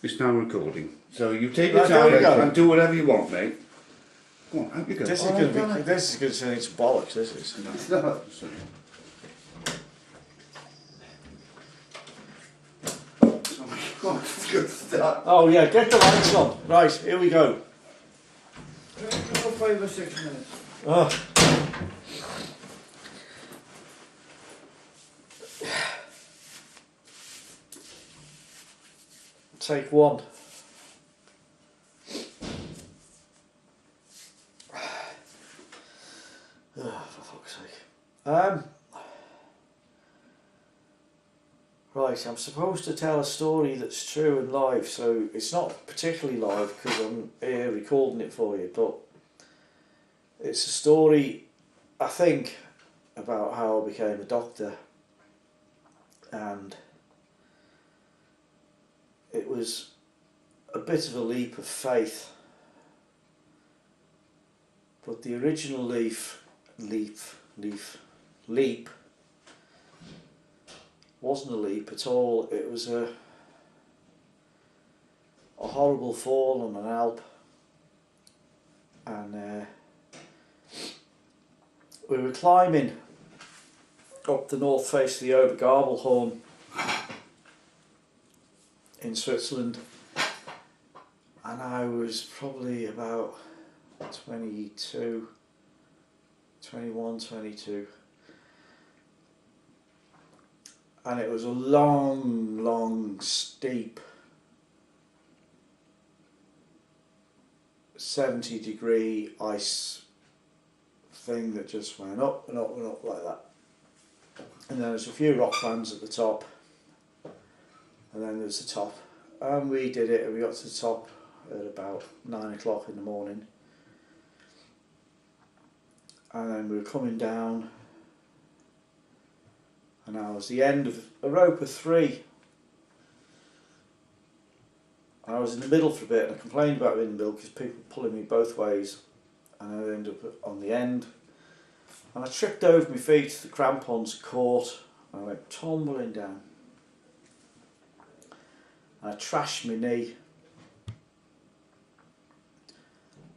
It's now recording. So you take your Right, there we time go. and do whatever you want, mate. Go on, out you go. This Oh, is going to God. be. This is going to turn into bollocks. This is. It's not. Go on, good start. Oh yeah, get the lights on. Right, here we go. 5 or 6 minutes. Oh. Take one. Oh, for fuck's sake. Right, I'm supposed to tell a story that's true and live, so it's not particularly live because I'm here recording it for you, but it's a story, I think, about how I became a doctor, and it was a bit of a leap of faith, but the original leap wasn't a leap at all. It was a horrible fall on an Alp, and we were climbing up the north face of the Obergabelhorn in Switzerland, and I was probably about 22, and it was a long steep 70-degree ice thing that just went up and up and up like that, and then there's a few rock bands at the top, and then there's the top, and we did it, and we got to the top at about 9 o'clock in the morning, and then we were coming down, and I was the end of a rope of 3. I was in the middle for a bit, and I complained about being in the middle because people were pulling me both ways, and I ended up on the end, and I tripped over my feet, the crampons caught, and I went tumbling down, and I trashed my knee,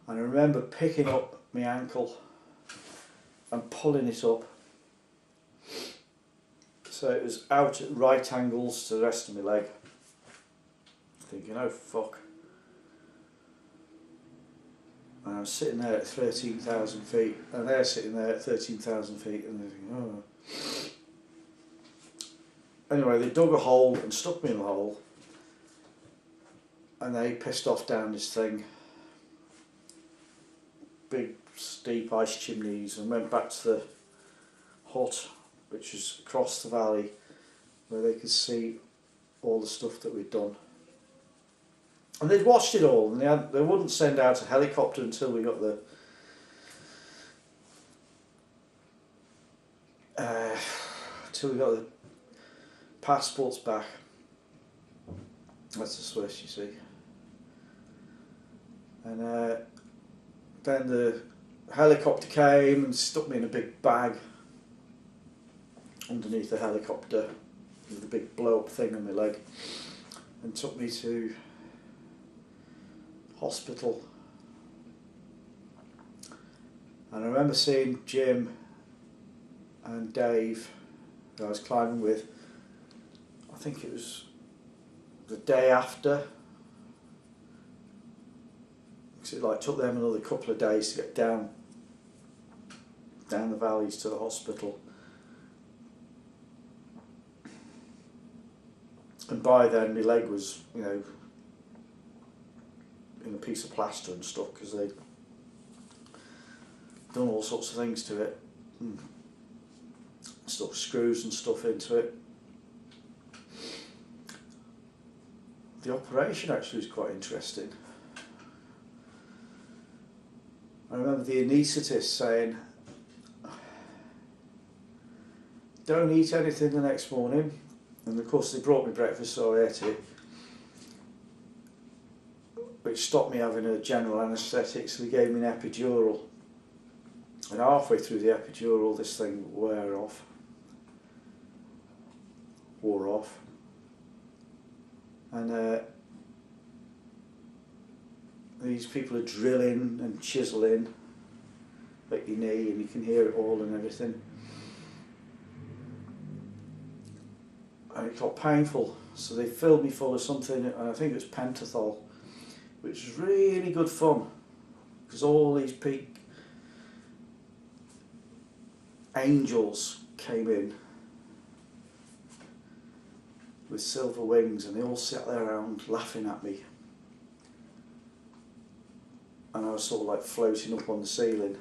and I remember picking up my ankle and pulling it up, so it was out at right angles to the rest of my leg, thinking, oh fuck. And I'm sitting there at 13,000 feet, and they're sitting there at 13,000 feet, and they're thinking, oh. Anyway, they dug a hole and stuck me in the hole, and they pissed off down this thing, big steep ice chimneys, and went back to the hut, which was across the valley, where they could see all the stuff that we'd done. And they'd watched it all, and they wouldn't send out a helicopter until we got the passports back. That's the Swiss, you see. And then the helicopter came and stuck me in a big bag underneath the helicopter with a big blow-up thing on my leg, and took me to hospital. And I remember seeing Jim and Dave, who I was climbing with, I think it was the day after, because it took them another couple of days to get down the valleys to the hospital. And by then my leg was, in a piece of plaster and stuff, because they'd done all sorts of things to it, stuck screws and stuff into it. The operation actually was quite interesting. I remember the anaesthetist saying, don't eat anything the next morning, and of course they brought me breakfast, so I ate it, which stopped me having a general anaesthetic, so they gave me an epidural, and halfway through the epidural this thing wore off, and these people are drilling and chiseling at your knee, and you can hear it all and everything. And it got painful, so they filled me full of something, and I think it was pentothal, which was really good fun, because all these peak angels came in with silver wings, and they all sat there around laughing at me, and I was sort of like floating up on the ceiling,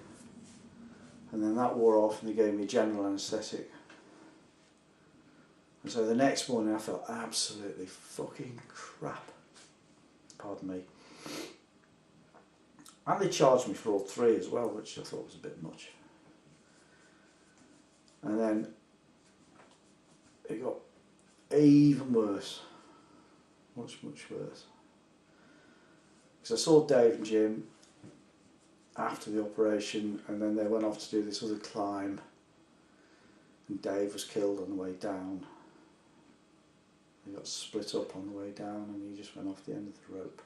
and then that wore off and they gave me general anaesthetic. And so the next morning I felt absolutely fucking crap, pardon me. And they charged me for all three as well, which I thought was a bit much. And then it got even worse, much worse. Because I saw Dave and Jim after the operation, and then they went off to do this other climb, and Dave was killed on the way down. They got split up on the way down, and he just went off the end of the rope.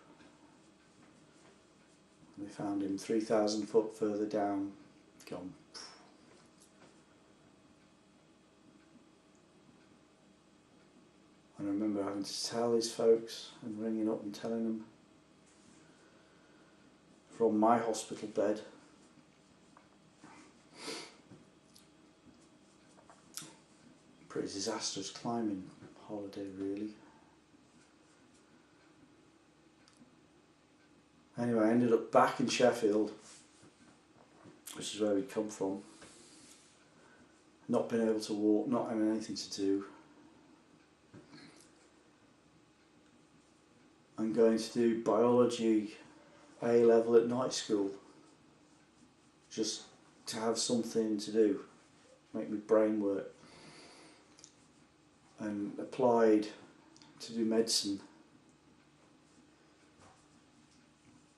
And they found him 3,000 foot further down, gone. And I remember having to tell his folks and ringing up and telling them from my hospital bed. Pretty disastrous climbing holiday, really. Anyway, I ended up back in Sheffield, which is where we come from. Not being able to walk, not having anything to do. I'm going to do biology A level at night school, just to have something to do, make my brain work. And applied to do medicine,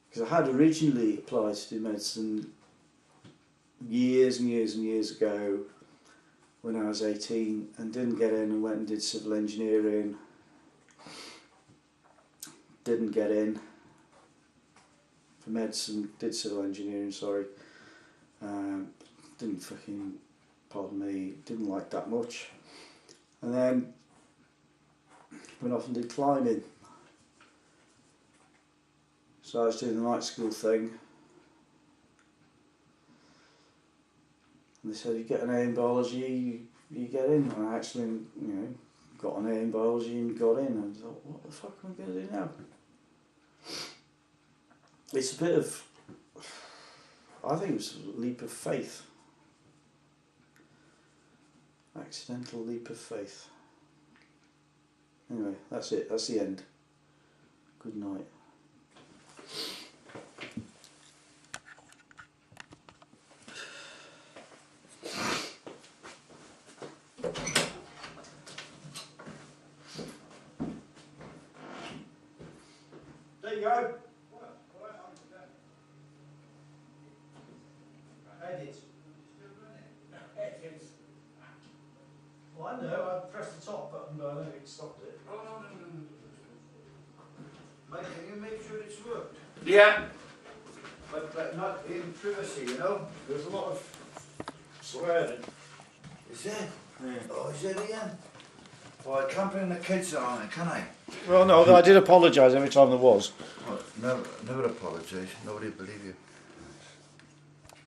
because I had originally applied to do medicine years and years and years ago when I was 18, and didn't get in, and went and did civil engineering. Didn't get in for medicine, did civil engineering, sorry. Didn't fucking, pardon me, didn't like that much. And then went off and did climbing. So I was doing the night school thing. And they said, you get an A in biology, you get in. And I actually, got an A in biology and got in. And I thought, what the fuck am I going to do now? It's a bit of, I think it was a leap of faith. Accidental leap of faith. Anyway, that's it. That's the end. Good night. There you go. Edit. Edit. Well, I know, I pressed the top button, but I know it stopped it. Oh, no. Mate, can you make sure it's worked? Yeah. But not in privacy, you know? There's a lot of swearing. Is there? Yeah. Oh, is there again? Well, I can't bring the kids on it, can I? Well, no, I did apologise every time there was. Well, never apologise. Nobody will believe you.